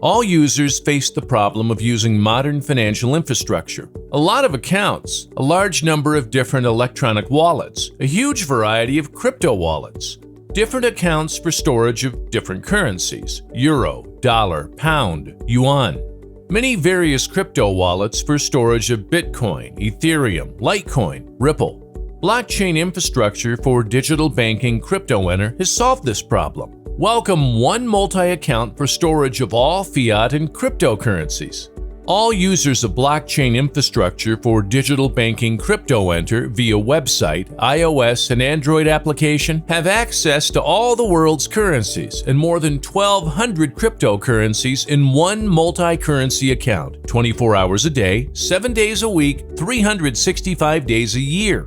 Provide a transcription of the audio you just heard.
All users face the problem of using modern financial infrastructure. A lot of accounts, a large number of different electronic wallets, a huge variety of crypto wallets, different accounts for storage of different currencies, euro, dollar, pound, yuan. Many various crypto wallets for storage of Bitcoin, Ethereum, Litecoin, Ripple. Blockchain infrastructure for digital banking CryptoEnter has solved this problem. Welcome one multi-account for storage of all fiat and cryptocurrencies. All users of blockchain infrastructure for digital banking CryptoEnter via website, iOS, and Android application have access to all the world's currencies and more than 1,200 cryptocurrencies in one multi-currency account, 24 hours a day, 7 days a week, 365 days a year.